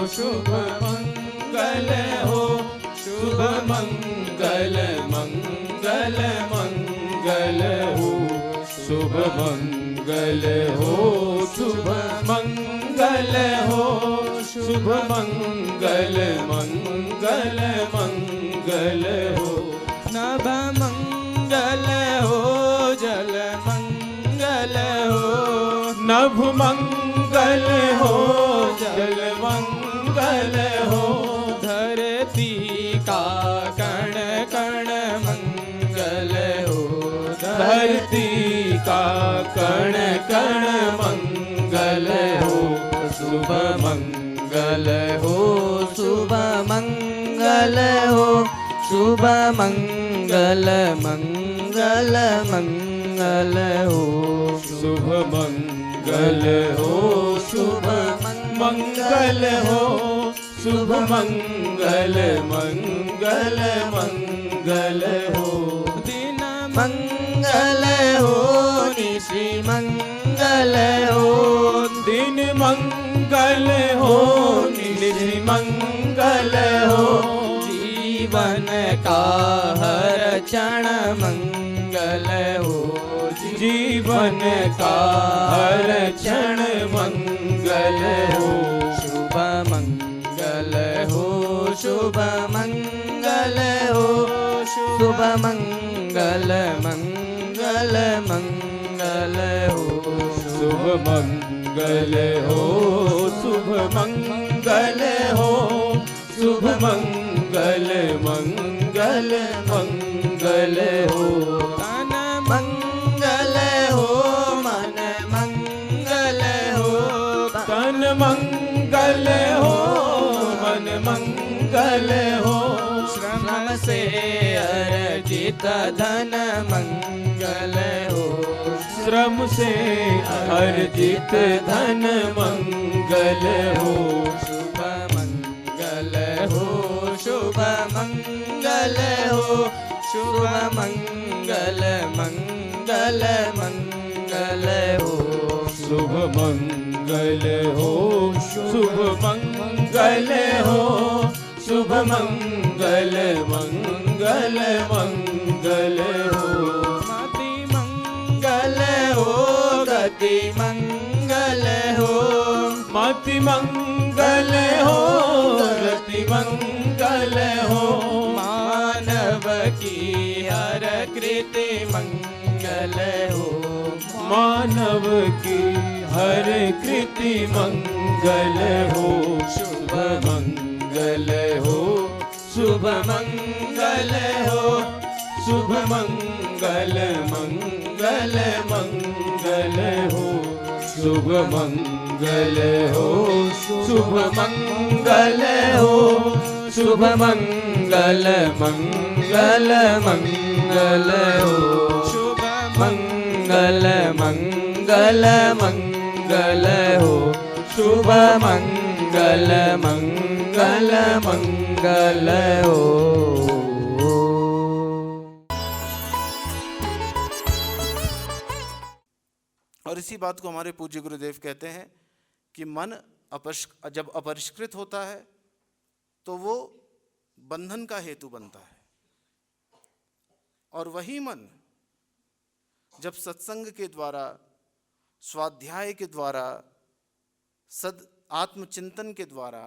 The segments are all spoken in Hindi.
शुभ मंगल हो, शुभ मंगल मंगल मंगल हो, शुभ मंगल हो, शुभ मंगल हो, शुभ मंगल मंगल मंगल हो, नभ मंगल हो, जल मंगल हो, नभ मंगल हो, जल मंगल हो, धरती का कण कण मंगल हो, धरती का कण कण मंगल हो, शुभ मंगल हो, शुभ मंगल हो, शुभ मंगल मंगल मंगल हो, शुभ मंगल हो, शुभ मंगल हो, शुभ मंगल मंगल मंगल हो, दिन मंगल हो, निशि मंगल हो, दिन मंगल हो, निशि मंगल हो, जीवन का हर क्षण मंगल हो, जीवन का हर क्षण मंगल हो, शुभ मंगल हो, शुभ मंगल हो, शुभ मंगल मंगल मंगल हो, शुभ मंगल हो, शुभ मंगल हो, शुभ मंगल मंगल मंगल हो, तन मंगल हो, मन मंगल हो, तन मंगल हो, मन मंगल हो, श्रम से अर्जित धन मंगल हो, श्रम से अर्जित धन मंगल हो, शुभ मंगल हो, शुभ मंगल हो, शुभ मंगल मंगल मंगल हो, शुभ मंगल हो, शुभ मंगल हो, शुभ मंगल मंगल मंगल हो, मति मंगल हो, गति मंगल हो, मति मंगल हो, गति मंगल हो, मानव की हर कृति मंगल हो, मानव की हर कृति मंगल हो, शुभ मंगल हो, शुभ मंगल हो, शुभ मंगल मंगल मंगल हो, शुभ मंगल हो, शुभ मंगल हो, शुभ मंगल मंगल मंगल हो, शुभ मंगल मंगल मंगल हो, शुभ मंगल मंगल मंगल हो। और इसी बात को हमारे पूज्य गुरुदेव कहते हैं कि मन जब अपरिष्कृत होता है तो वो बंधन का हेतु बनता है, और वही मन जब सत्संग के द्वारा, स्वाध्याय के द्वारा, सद आत्मचिंतन के द्वारा,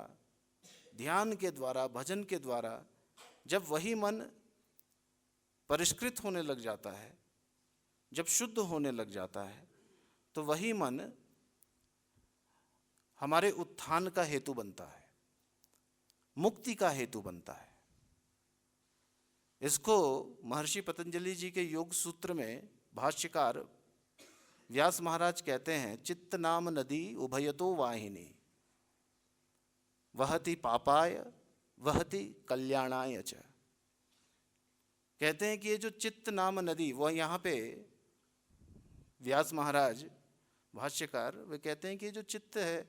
ध्यान के द्वारा, भजन के द्वारा, जब वही मन परिष्कृत होने लग जाता है, जब शुद्ध होने लग जाता है, तो वही मन हमारे उत्थान का हेतु बनता है, मुक्ति का हेतु बनता है। इसको महर्षि पतंजलि जी के योग सूत्र में भाष्यकार व्यास महाराज कहते हैं, चित्त नाम नदी उभयतो वाहिनी, वहति पापाय वहति कल्याणाय च। कहते हैं कि ये जो चित्त नाम नदी, वह यहाँ पे व्यास महाराज भाष्यकार वे कहते हैं कि ये जो चित्त है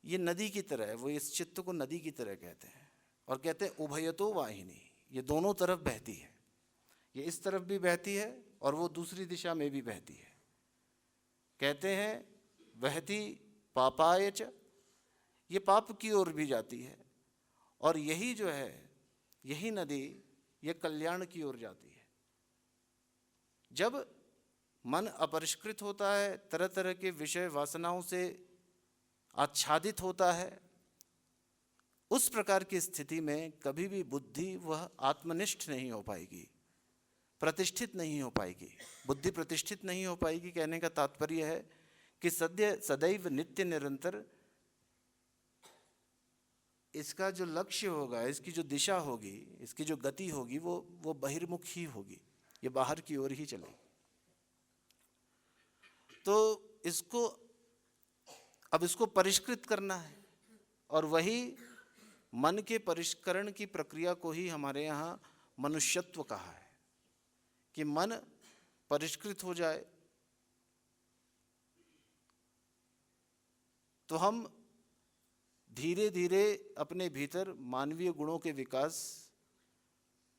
ये नदी की तरह है, वो इस चित्त को नदी की तरह कहते हैं, और कहते हैं उभयतो वाहिनी, ये दोनों तरफ बहती है, ये इस तरफ भी बहती है और वो दूसरी दिशा में भी बहती है। कहते हैं वहती पापाय च, ये पाप की ओर भी जाती है, और यही जो है, यही नदी ये कल्याण की ओर जाती है। जब मन अपरिष्कृत होता है, तरह तरह के विषय वासनाओं से आच्छादित होता है, उस प्रकार की स्थिति में कभी भी बुद्धि वह आत्मनिष्ठ नहीं हो पाएगी, प्रतिष्ठित नहीं हो पाएगी। बुद्धि प्रतिष्ठित नहीं हो पाएगी कहने का तात्पर्य है कि सदैव नित्य निरंतर इसका जो लक्ष्य होगा, इसकी जो दिशा होगी, इसकी जो गति होगी, वो बहिर्मुख ही होगी, ये बाहर की ओर ही चलेगी। तो अब इसको परिष्कृत करना है, और वही मन के परिष्करण की प्रक्रिया को ही हमारे यहाँ मनुष्यत्व कहा है, कि मन परिष्कृत हो जाए तो हम धीरे धीरे अपने भीतर मानवीय गुणों के विकास,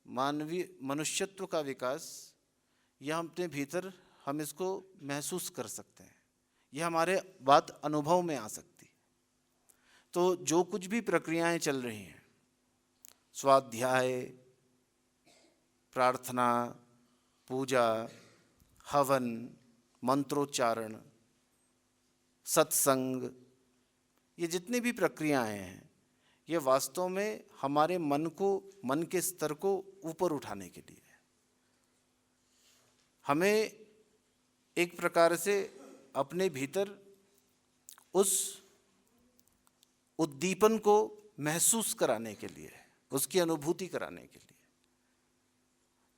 मानवीय मनुष्यत्व का विकास, यह अपने भीतर हम इसको महसूस कर सकते हैं, यह हमारे बात अनुभव में आ सकती है। तो जो कुछ भी प्रक्रियाएं चल रही हैं, स्वाध्याय, प्रार्थना, पूजा, हवन, मंत्रोच्चारण, सत्संग, ये जितनी भी प्रक्रियाएं हैं, ये वास्तव में हमारे मन के स्तर को ऊपर उठाने के लिए है। हमें एक प्रकार से अपने भीतर उस उद्दीपन को महसूस कराने के लिए, उसकी अनुभूति कराने के लिए।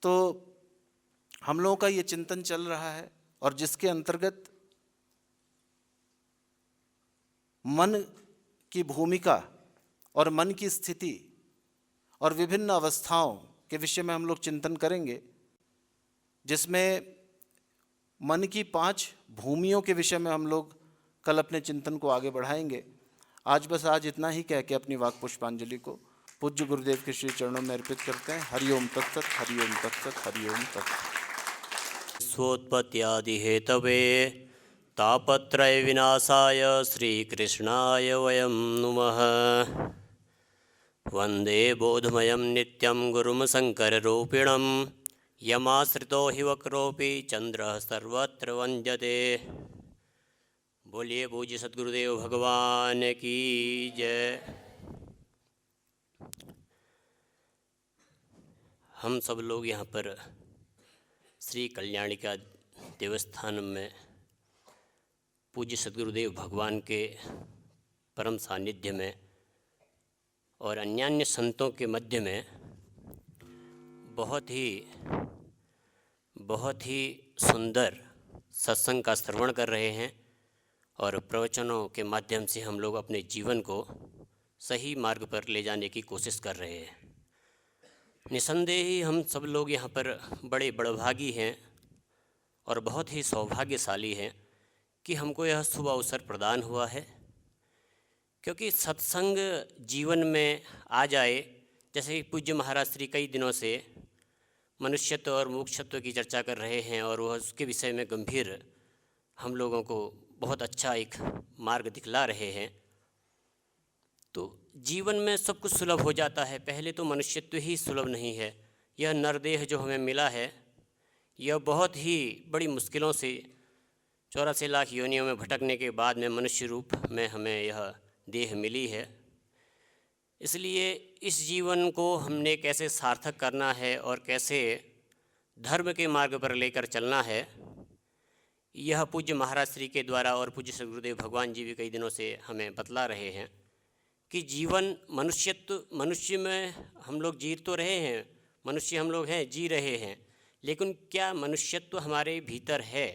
तो हम लोगों का ये चिंतन चल रहा है, और जिसके अंतर्गत मन की भूमिका और मन की स्थिति और विभिन्न अवस्थाओं के विषय में हम लोग चिंतन करेंगे, जिसमें मन की 5 भूमियों के विषय में हम लोग कल अपने चिंतन को आगे बढ़ाएंगे। आज इतना ही कह के अपनी वाक पुष्पांजलि को पूज्य गुरुदेव के श्री चरणों में अर्पित करते हैं। हरिओम तत्सत, हरिओम तत्सत, हरिओम तत्सत। स्वोत्पत्त्यादि हेतवे तापत्रय विनाशाय श्रीकृष्णाय वयं नुमः। वन्दे बोधमयं नित्यं गुरुं शङ्कररूपिणं, यमाश्रितो हि वक्रोऽपि चन्द्रः सर्वत्र वन्द्यते। बोलिए पूज्य सद्गुरुदेव भगवान की जय। हम सब लोग यहाँ पर श्री कल्याणिका देवस्थान में पूज्य सद्गुरुदेव भगवान के परम सानिध्य में और अन्यान्य संतों के मध्य में बहुत ही सुंदर सत्संग का श्रवण कर रहे हैं, और प्रवचनों के माध्यम से हम लोग अपने जीवन को सही मार्ग पर ले जाने की कोशिश कर रहे हैं। निसंदेह ही हम सब लोग यहाँ पर बड़े बड़भागी हैं और बहुत ही सौभाग्यशाली हैं कि हमको यह शुभ अवसर प्रदान हुआ है, क्योंकि सत्संग जीवन में आ जाए। जैसे पूज्य महाराज श्री कई दिनों से मनुष्यत्व और मोक्षत्व की चर्चा कर रहे हैं, और वह उसके विषय में गंभीर हम लोगों को बहुत अच्छा एक मार्ग दिखला रहे हैं। तो जीवन में सब कुछ सुलभ हो जाता है। पहले तो मनुष्यत्व ही सुलभ नहीं है। यह नरदेह जो हमें मिला है, यह बहुत ही बड़ी मुश्किलों से 84 लाख योनियों में भटकने के बाद में मनुष्य रूप में हमें यह देह मिली है। इसलिए इस जीवन को हमने कैसे सार्थक करना है और कैसे धर्म के मार्ग पर लेकर चलना है, यह पूज्य महाराज श्री के द्वारा और पूज्य सद्गुरुदेव भगवान जी भी कई दिनों से हमें बतला रहे हैं कि जीवन मनुष्य में हम लोग जी तो रहे हैं, मनुष्य हम लोग हैं, जी रहे हैं, लेकिन क्या मनुष्यत्व हमारे भीतर है?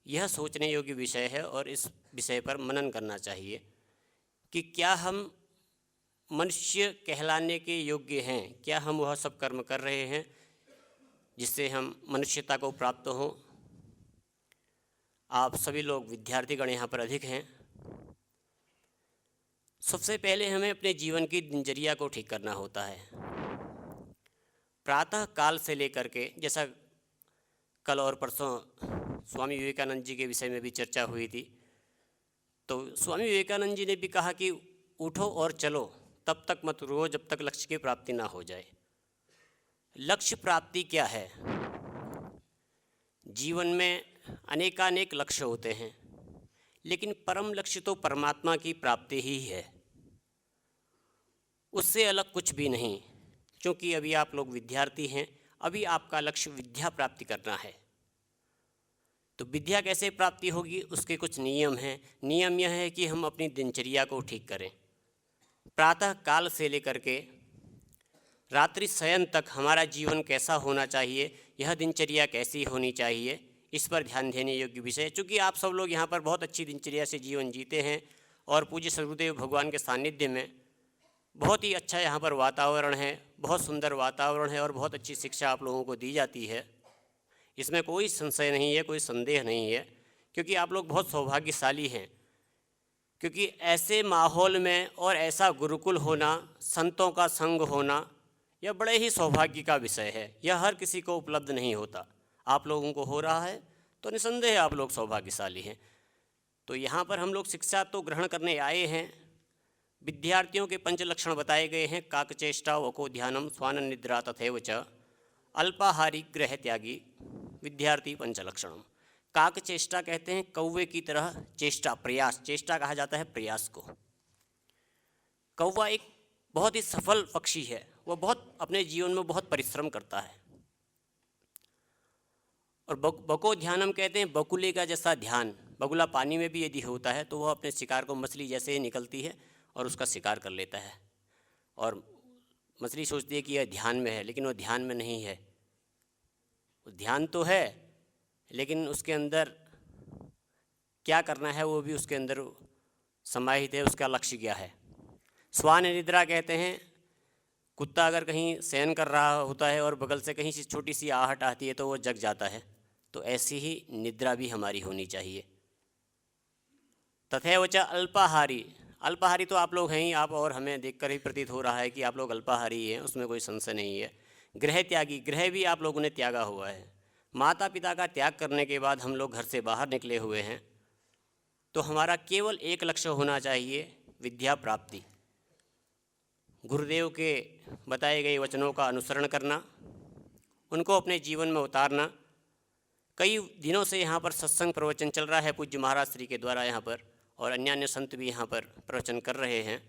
यह सोचने योग्य विषय है, और इस विषय पर मनन करना चाहिए कि क्या हम मनुष्य कहलाने के योग्य हैं? क्या हम वह सब कर्म कर रहे हैं जिससे हम मनुष्यता को प्राप्त हों? आप सभी लोग विद्यार्थीगण यहाँ पर अधिक हैं। सबसे पहले हमें अपने जीवन की दिनचर्या को ठीक करना होता है। प्रातः काल से लेकर के, जैसा कल और परसों स्वामी विवेकानंद जी के विषय में भी चर्चा हुई थी, तो स्वामी विवेकानंद जी ने भी कहा कि उठो और चलो, तब तक मत रुको जब तक लक्ष्य की प्राप्ति ना हो जाए। लक्ष्य प्राप्ति क्या है? जीवन में अनेकानेक लक्ष्य होते हैं, लेकिन परम लक्ष्य तो परमात्मा की प्राप्ति ही है, उससे अलग कुछ भी नहीं। क्योंकि अभी आप लोग विद्यार्थी हैं, अभी आपका लक्ष्य विद्या प्राप्ति करना है। तो विद्या कैसे प्राप्ति होगी, उसके कुछ नियम हैं। नियम यह है कि हम अपनी दिनचर्या को ठीक करें। प्रातः काल से लेकर के रात्रि शयन तक हमारा जीवन कैसा होना चाहिए, यह दिनचर्या कैसी होनी चाहिए, इस पर ध्यान देने योग्य विषय है। चूँकि आप सब लोग यहाँ पर बहुत अच्छी दिनचर्या से जीवन जीते हैं और पूज्य सदगुरुदेव भगवान के सानिध्य में बहुत ही अच्छा यहाँ पर वातावरण है, बहुत सुंदर वातावरण है और बहुत अच्छी शिक्षा आप लोगों को दी जाती है। इसमें कोई संशय नहीं है, कोई संदेह नहीं है, क्योंकि आप लोग बहुत सौभाग्यशाली हैं। क्योंकि ऐसे माहौल में और ऐसा गुरुकुल होना, संतों का संग होना, यह बड़े ही सौभाग्य का विषय है। यह हर किसी को उपलब्ध नहीं होता। आप लोगों को हो रहा है तो निसंदेह आप लोग सौभाग्यशाली हैं। तो यहाँ पर हम लोग शिक्षा तो ग्रहण करने आए हैं। विद्यार्थियों के पंच लक्षण बताए गए हैं। काकचेष्टा वको ध्यानम स्वान निद्रा तथैव च अल्पाहारी गृह त्यागी विद्यार्थी पंचलक्षणम। काक चेष्टा कहते हैं कौवे की तरह चेष्टा, प्रयास, चेष्टा कहा जाता है प्रयास को। कौवा एक बहुत ही सफल पक्षी है, वह बहुत अपने जीवन में बहुत परिश्रम करता है। और बको ध्यानम कहते हैं बकुले का जैसा ध्यान। बगुला पानी में भी यदि होता है तो वह अपने शिकार को, मछली जैसे ही निकलती है और उसका शिकार कर लेता है। और मछली सोचती है कि यह ध्यान में है, लेकिन वह ध्यान में नहीं है। ध्यान तो है, लेकिन उसके अंदर क्या करना है वो भी उसके अंदर समाहित है, उसका लक्ष्य क्या है। स्वान निद्रा कहते हैं कुत्ता अगर कहीं शयन कर रहा होता है और बगल से कहीं सी छोटी सी आहट आती है तो वो जग जाता है। तो ऐसी ही निद्रा भी हमारी होनी चाहिए। तथैव च अल्पाहारी। अल्पाहारी तो आप लोग हैं ही, आप और हमें देखकर ही प्रतीत हो रहा है कि आप लोग अल्पाहारी हैं, उसमें कोई संशय नहीं है। गृह त्यागी, गृह भी आप लोगों ने त्यागा हुआ है। माता पिता का त्याग करने के बाद हम लोग घर से बाहर निकले हुए हैं। तो हमारा केवल एक लक्ष्य होना चाहिए, विद्या प्राप्ति। गुरुदेव के बताए गए वचनों का अनुसरण करना, उनको अपने जीवन में उतारना। कई दिनों से यहाँ पर सत्संग प्रवचन चल रहा है पूज्य महाराज श्री के द्वारा यहाँ पर, और अन्य संत भी यहाँ पर प्रवचन कर रहे हैं।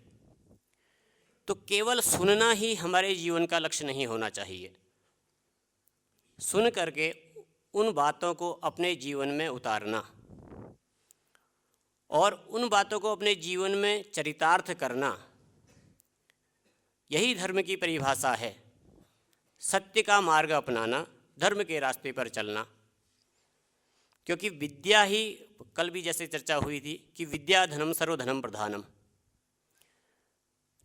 तो केवल सुनना ही हमारे जीवन का लक्ष्य नहीं होना चाहिए। सुन करके उन बातों को अपने जीवन में उतारना और उन बातों को अपने जीवन में चरितार्थ करना, यही धर्म की परिभाषा है। सत्य का मार्ग अपनाना, धर्म के रास्ते पर चलना। क्योंकि विद्या ही, कल भी जैसे चर्चा हुई थी कि विद्या धनम सर्वधनम प्रधानम।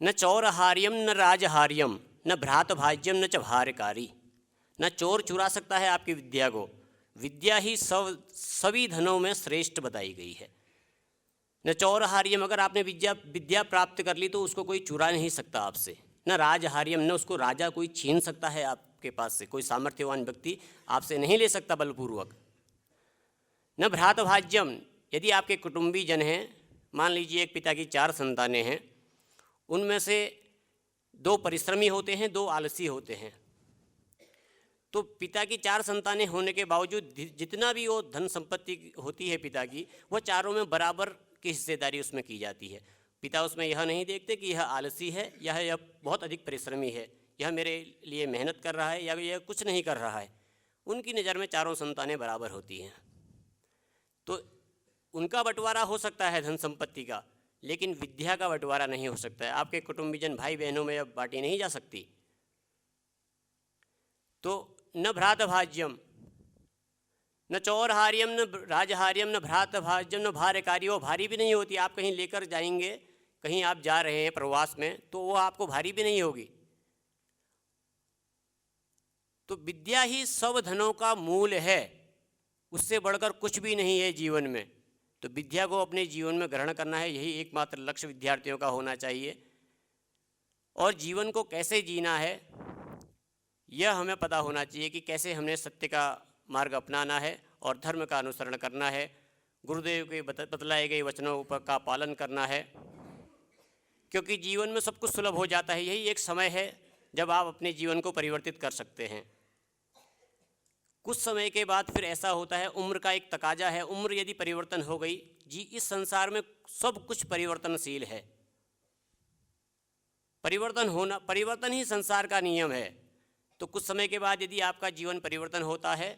न चौरहार्यम न राजहार्यम न भ्रातभाज्यम न च भारकारी। न चोर चुरा सकता है आपकी विद्या को। विद्या ही सभी धनों में श्रेष्ठ बताई गई है। न चौरहार्यम, अगर आपने विद्या प्राप्त कर ली तो उसको कोई चुरा नहीं सकता आपसे। न राजहार्यम, न उसको राजा कोई छीन सकता है आपके पास से, कोई सामर्थ्यवान व्यक्ति आपसे नहीं ले सकता बलपूर्वक। न भ्रातभाज्यम, यदि आपके कुटुंबी जन हैं, मान लीजिए एक पिता की 4 संतानें हैं, उनमें से 2 परिश्रमी होते हैं, 2 आलसी होते हैं। तो पिता की 4 संतानें होने के बावजूद जितना भी वो धन संपत्ति होती है पिता की, वह चारों में बराबर की हिस्सेदारी उसमें की जाती है। पिता उसमें यह नहीं देखते कि यह आलसी है या यह बहुत अधिक परिश्रमी है, यह मेरे लिए मेहनत कर रहा है या यह कुछ नहीं कर रहा है। उनकी नज़र में चारों संतानें बराबर होती हैं। तो उनका बंटवारा हो सकता है धन संपत्ति का, लेकिन विद्या का बंटवारा नहीं हो सकता है। आपके कुटुंबीजन भाई बहनों में अब बांटी नहीं जा सकती। तो न भ्रातभाज्यम न चौरहार्यम न राजहार्यम न भ्रातभाज्यम न भारकारी। वो भारी भी नहीं होती। आप कहीं लेकर जाएंगे, कहीं आप जा रहे हैं प्रवास में, तो वो आपको भारी भी नहीं होगी। तो विद्या ही सब धनों का मूल है, उससे बढ़कर कुछ भी नहीं है जीवन में। तो विद्या को अपने जीवन में ग्रहण करना है, यही एकमात्र लक्ष्य विद्यार्थियों का होना चाहिए। और जीवन को कैसे जीना है यह हमें पता होना चाहिए कि कैसे हमने सत्य का मार्ग अपनाना है और धर्म का अनुसरण करना है, गुरुदेव के बतलाए गए वचनों का पालन करना है, क्योंकि जीवन में सब कुछ सुलभ हो जाता है। यही एक समय है जब आप अपने जीवन को परिवर्तित कर सकते हैं। कुछ समय के बाद फिर ऐसा होता है, उम्र का एक तकाजा है, उम्र यदि परिवर्तन हो गई जी, इस संसार में सब कुछ परिवर्तनशील है। परिवर्तन ही संसार का नियम है। तो कुछ समय के बाद यदि आपका जीवन परिवर्तन होता है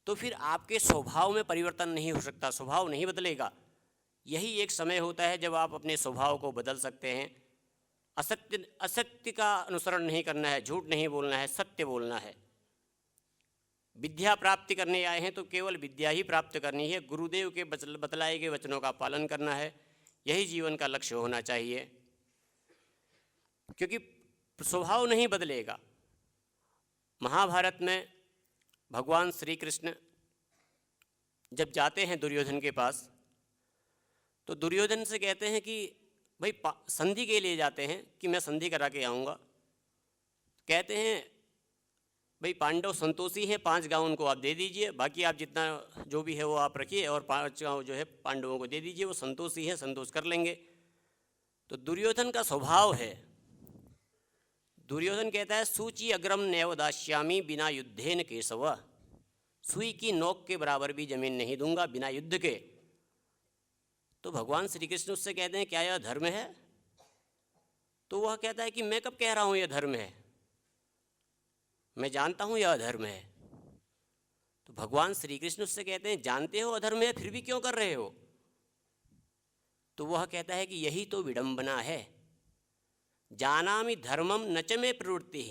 तो फिर आपके स्वभाव में परिवर्तन नहीं हो सकता, स्वभाव नहीं बदलेगा। यही एक समय होता है जब आप अपने स्वभाव को बदल सकते हैं। असत्य का अनुसरण नहीं करना है, झूठ नहीं बोलना है, सत्य बोलना है। विद्या प्राप्ति करने आए हैं तो केवल विद्या ही प्राप्त करनी है, गुरुदेव के बतलाए गए वचनों का पालन करना है। यही जीवन का लक्ष्य होना चाहिए, क्योंकि स्वभाव नहीं बदलेगा। महाभारत में भगवान श्री कृष्ण जब जाते हैं दुर्योधन के पास, तो दुर्योधन से कहते हैं कि भाई संधि के लिए जाते हैं कि मैं संधि करा के आऊँगा। कहते हैं भाई पांडव संतोषी हैं, 5 गांव उनको आप दे दीजिए, बाकी आप जितना जो भी है वो आप रखिए, और 5 गांव जो है पांडवों को दे दीजिए, वो संतोषी हैं, संतोष कर लेंगे। तो दुर्योधन का स्वभाव है, दुर्योधन कहता है सूची अग्रम नैव दास्यामी बिना युद्धेन केशव, सुई की नोक के बराबर भी जमीन नहीं दूंगा बिना युद्ध के। तो भगवान श्री कृष्ण उससे कहते हैं क्या यह धर्म है? तो वह कहता है कि मैं कब कह रहा हूँ यह धर्म है, मैं जानता हूँ यह अधर्म है। तो भगवान श्री कृष्ण उससे कहते हैं जानते हो अधर्म है, फिर भी क्यों कर रहे हो? तो वह कहता है कि यही तो विडंबना है। जानामि धर्मम न च मे प्रवृत्ति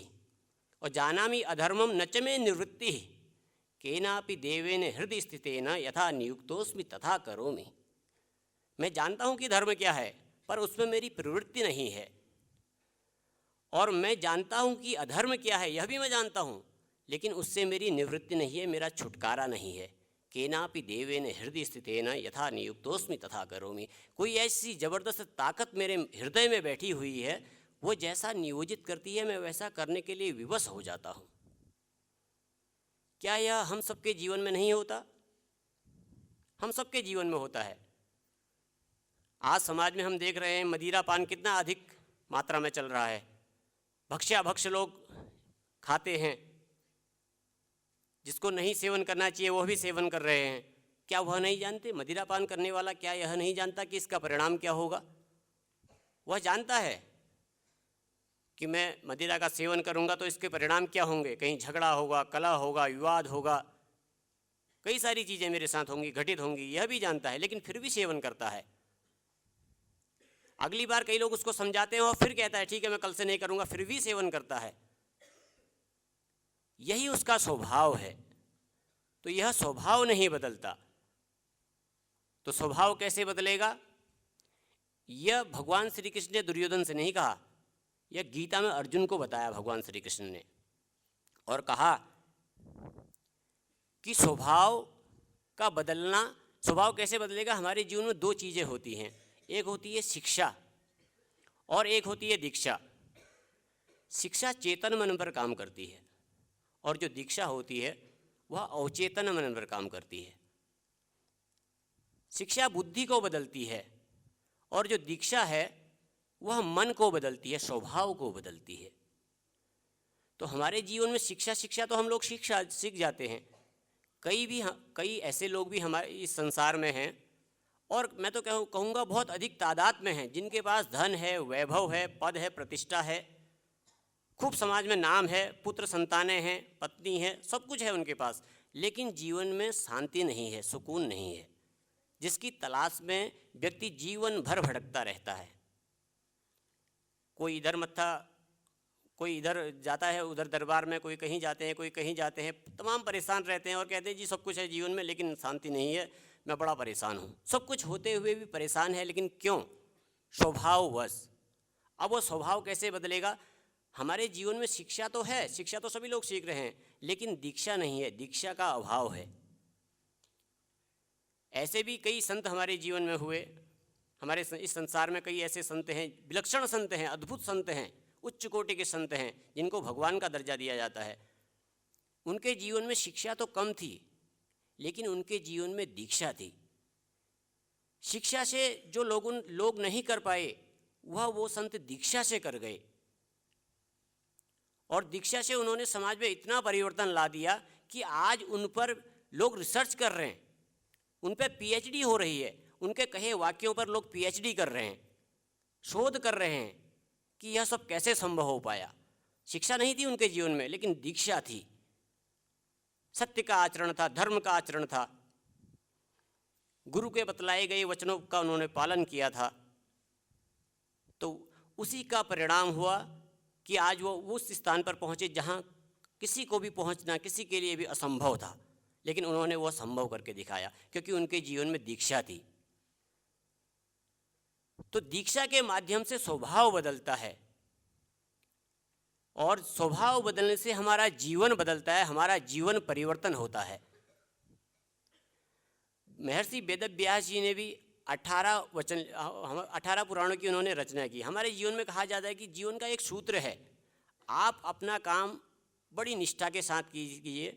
और जानामि अधर्मम न च मे निवृत्ति, केनापि देवेन हृदय स्थितेन यथा नियुक्तोस्मि तथा करोमि। मैं जानता हूँ कि धर्म क्या है, पर उसमें मेरी प्रवृत्ति नहीं है। और मैं जानता हूँ कि अधर्म क्या है, यह भी मैं जानता हूँ, लेकिन उससे मेरी निवृत्ति नहीं है, मेरा छुटकारा नहीं है। केनापि देवेन हृदय स्थितेन यथा नियुक्तोस्मि तथा करोमि। कोई ऐसी ज़बरदस्त ताकत मेरे हृदय में बैठी हुई है, वो जैसा नियोजित करती है मैं वैसा करने के लिए विवश हो जाता हूँ। क्या यह हम सबके जीवन में नहीं होता? हम सबके जीवन में होता है। आज समाज में हम देख रहे हैं मदिरा पान कितना अधिक मात्रा में चल रहा है, भक्ष्याभक्ष लोग खाते हैं, जिसको नहीं सेवन करना चाहिए वह भी सेवन कर रहे हैं। क्या वह नहीं जानते? मदिरा पान करने वाला क्या यह नहीं जानता कि इसका परिणाम क्या होगा? वह जानता है कि मैं मदिरा का सेवन करूंगा तो इसके परिणाम क्या होंगे, कहीं झगड़ा होगा, कलह होगा, विवाद होगा, कई सारी चीज़ें मेरे साथ होंगी, घटित होंगी, यह भी जानता है, लेकिन फिर भी सेवन करता है। अगली बार कई लोग उसको समझाते हैं और फिर कहता है ठीक है मैं कल से नहीं करूंगा, फिर भी सेवन करता है। यही उसका स्वभाव है। तो यह स्वभाव नहीं बदलता। तो स्वभाव कैसे बदलेगा? यह भगवान श्री कृष्ण ने दुर्योधन से नहीं कहा, यह गीता में अर्जुन को बताया भगवान श्री कृष्ण ने, और कहा कि स्वभाव का बदलना, स्वभाव कैसे बदलेगा? हमारे जीवन में 2 चीज़ें होती हैं, एक होती है शिक्षा और एक होती है दीक्षा। शिक्षा चेतन मन पर काम करती है और जो दीक्षा होती है वह अवचेतन मन पर काम करती है। शिक्षा बुद्धि को बदलती है और जो दीक्षा है वह मन को बदलती है, स्वभाव को बदलती है। तो हमारे जीवन में शिक्षा तो हम लोग सीख जाते हैं। कई ऐसे लोग भी हमारे इस संसार में हैं, और मैं तो कहूँगा बहुत अधिक तादाद में हैं, जिनके पास धन है, वैभव है, पद है, प्रतिष्ठा है, खूब समाज में नाम है, पुत्र संतानें हैं, पत्नी है, सब कुछ है उनके पास, लेकिन जीवन में शांति नहीं है, सुकून नहीं है, जिसकी तलाश में व्यक्ति जीवन भर भटकता रहता है। कोई इधर जाता है, उधर दरबार में, कोई कहीं जाते हैं, कोई कहीं जाते हैं, तमाम परेशान रहते हैं और कहते हैं जी सब कुछ है जीवन में लेकिन शांति नहीं है, मैं बड़ा परेशान हूँ। सब कुछ होते हुए भी परेशान है, लेकिन क्यों? स्वभाववश। अब वो स्वभाव कैसे बदलेगा? हमारे जीवन में शिक्षा तो है, शिक्षा तो सभी लोग सीख रहे हैं, लेकिन दीक्षा नहीं है, दीक्षा का अभाव है। ऐसे भी कई संत हमारे जीवन में हुए। हमारे इस संसार में कई ऐसे संत हैं, विलक्षण संत हैं, अद्भुत संत हैं, उच्च कोटि के संत हैं, जिनको भगवान का दर्जा दिया जाता है। उनके जीवन में शिक्षा तो कम थी, लेकिन उनके जीवन में दीक्षा थी। शिक्षा से जो लोग नहीं कर पाए वह वो संत दीक्षा से कर गए, और दीक्षा से उन्होंने समाज में इतना परिवर्तन ला दिया कि आज उन पर लोग रिसर्च कर रहे हैं, उन पर पीएचडी हो रही है, उनके कहे वाक्यों पर लोग पीएचडी कर रहे हैं, शोध कर रहे हैं कि यह सब कैसे संभव हो पाया। शिक्षा नहीं थी उनके जीवन में, लेकिन दीक्षा थी, सत्य का आचरण था, धर्म का आचरण था, गुरु के बतलाए गए वचनों का उन्होंने पालन किया था। तो उसी का परिणाम हुआ कि आज वो उस स्थान पर पहुँचे जहाँ किसी को भी पहुँचना किसी के लिए भी असंभव था, लेकिन उन्होंने वो संभव करके दिखाया क्योंकि उनके जीवन में दीक्षा थी। तो दीक्षा के माध्यम से स्वभाव बदलता है, और स्वभाव बदलने से हमारा जीवन बदलता है, हमारा जीवन परिवर्तन होता है। महर्षि वेदव्यास जी ने भी 18 पुराणों की उन्होंने रचना की। हमारे जीवन में कहा जाता है कि जीवन का एक सूत्र है, आप अपना काम बड़ी निष्ठा के साथ कीजिए,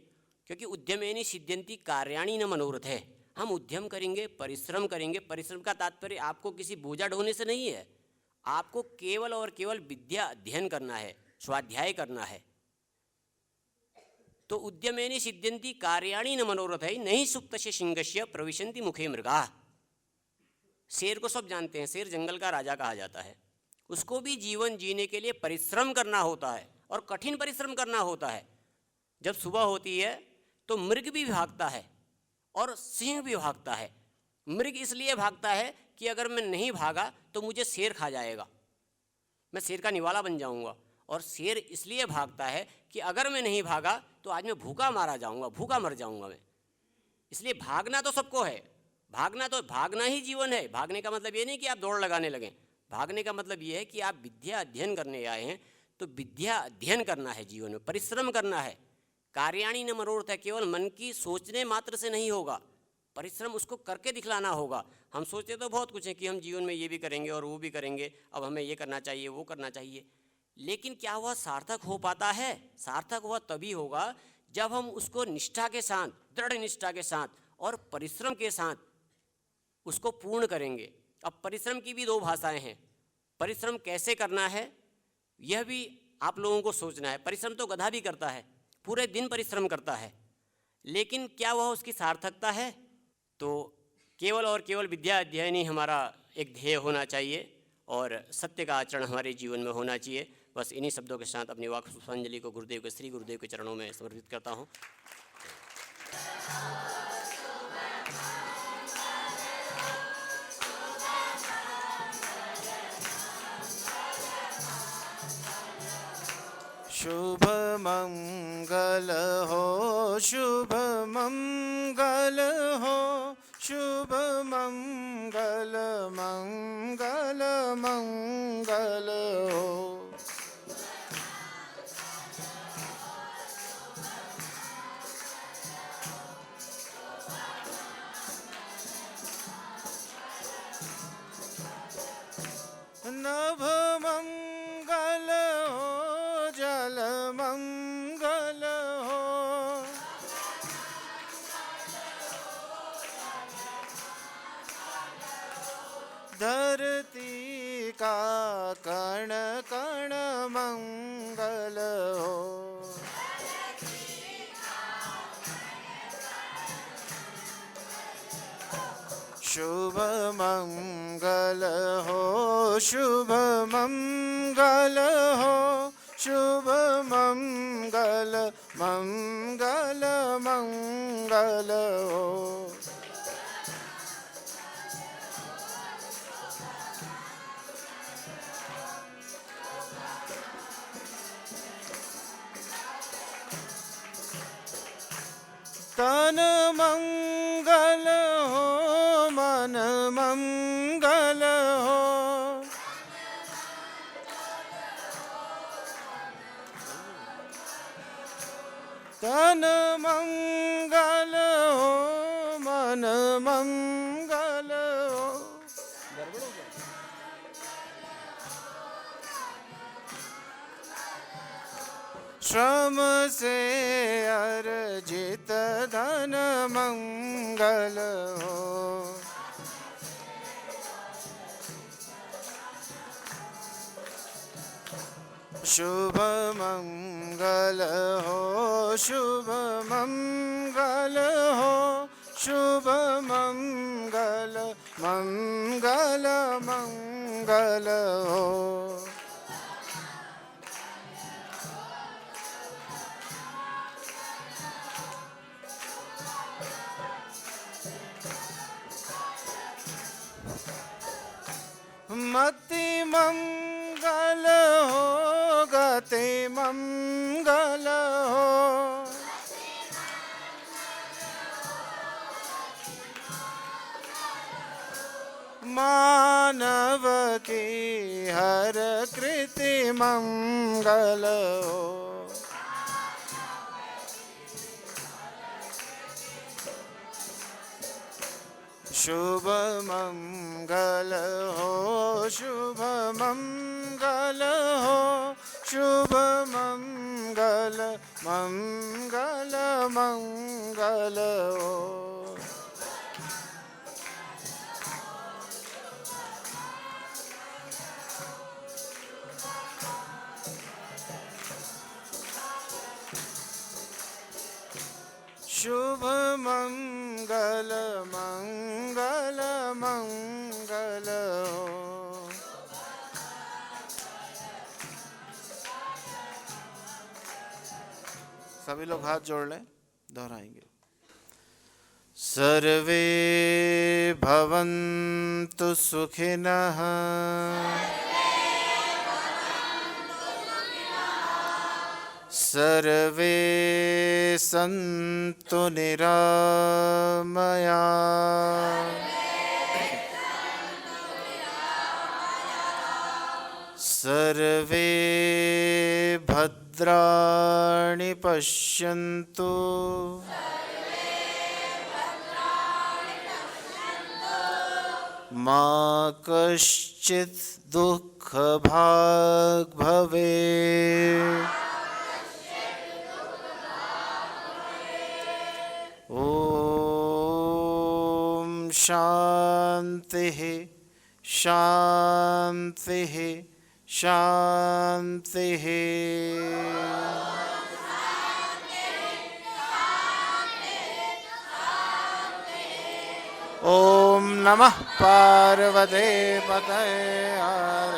क्योंकि उद्यमेनि सिद्ध्यन्ति कार्याणि न मनोरथ है। हम उद्यम करेंगे, परिश्रम करेंगे। परिश्रम का तात्पर्य आपको किसी बोझा ढोने से नहीं है, आपको केवल और केवल विद्या अध्ययन करना है, स्वाध्याय करना है। तो उद्यमेनि सिद्ध्यन्ति कार्याणि न मनोरथ है, नहीं सुप्तस्य सिंहस्य प्रविशन्ति मुखे मृगाः। शेर को सब जानते हैं, शेर जंगल का राजा कहा जाता है। उसको भी जीवन जीने के लिए परिश्रम करना होता है, और कठिन परिश्रम करना होता है। जब सुबह होती है तो मृग भी भागता है और सिंह भी भागता है। मृग इसलिए भागता है कि अगर मैं नहीं भागा तो मुझे शेर खा जाएगा, मैं शेर का निवाला बन जाऊंगा। और शेर इसलिए भागता है कि अगर मैं नहीं भागा तो आज मैं भूखा मारा जाऊंगा, भूखा मर जाऊंगा मैं। इसलिए भागना तो सबको है, भागना ही जीवन है। भागने का मतलब ये नहीं कि आप दौड़ लगाने लगें, भागने का मतलब ये है कि आप विद्या अध्ययन करने आए हैं, तो विद्या अध्ययन करना है, जीवन में परिश्रम करना है। कार्याणि न मनोरथ है, केवल मन की सोचने मात्र से नहीं होगा, परिश्रम उसको करके दिखलाना होगा। हम सोचते तो बहुत कुछ है कि हम जीवन में ये भी करेंगे और वो भी करेंगे, अब हमें ये करना चाहिए, वो करना चाहिए, लेकिन क्या वह सार्थक हो पाता है? सार्थक वह तभी होगा जब हम उसको निष्ठा के साथ, दृढ़ निष्ठा के साथ और परिश्रम के साथ उसको पूर्ण करेंगे। अब परिश्रम की भी दो भाषाएं हैं। परिश्रम कैसे करना है यह भी आप लोगों को सोचना है। परिश्रम तो गधा भी करता है, पूरे दिन परिश्रम करता है, लेकिन क्या वह उसकी सार्थकता है? तो केवल और केवल विद्या अध्ययन ही हमारा एक ध्येय होना चाहिए, और सत्य का आचरण हमारे जीवन में होना चाहिए। बस इन्हीं शब्दों के साथ अपनी वाक पुष्पांजलि को गुरुदेव के, श्री गुरुदेव के चरणों में समर्पित करता हूँ। शुभ मंगल हो, शुभ मंगल हो, शुभ मंगल, मंगल मंगल हो। नभ मंगल हो, जल मंगल हो, धरती का कण कण मंगल हो। शुभ मंगल हो, शुभ मंगल हो, शुभ मंगल, मंगल मंगल हो। तन मंगल हो, मन मंगल हो, तन मंगल हो, मन मंगल हो। श्रम से अर्जित धन मंगल हो, शुभ मंगल हो, शुभ मंगल हो, शुभ मंगल, मंगल मंगल हो। मति मंगल हो, गति मंगल हो, मानव की हर कृति मंगल हो। शुभ मंगल हो, शुभ मंगल हो, शुभ मंगल, मंगल मंगल हो। शुभ मंगल, मंगल मंगल हो। सभी लोग हाथ जोड़ लें, दोहराएंगे। सर्वे भवन्तु सुखिनः, सर्वे सन्तु निरामया, सर्वे भद्राणि पश्यन्तु, मा कश्चित् दुःखभाग् भवेत्। ॐ शान्तिः शान्तिः शान्तिः। ॐ नमः पार्वते पतये हर